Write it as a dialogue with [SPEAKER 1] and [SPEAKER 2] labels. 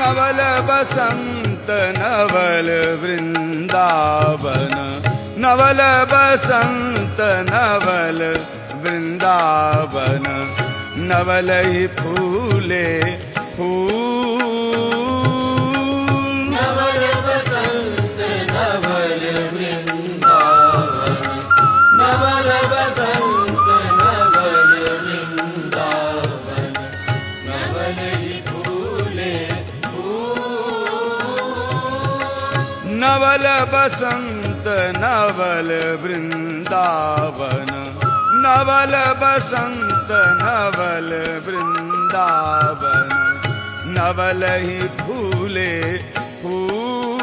[SPEAKER 1] नवल बसंत नवल वृंदावन, नवल बसंत नवल वृंदावन, नवल ही फूले फूल।
[SPEAKER 2] नवल बसंत नवल वृंदावन, नवल बसंत नवल वृंदावन, नवल ही फूले फूल।
[SPEAKER 1] नवल बसंत नवल वृंदावन, नवल बसंत नवल वृंदावन, नवल ही फूले फूल।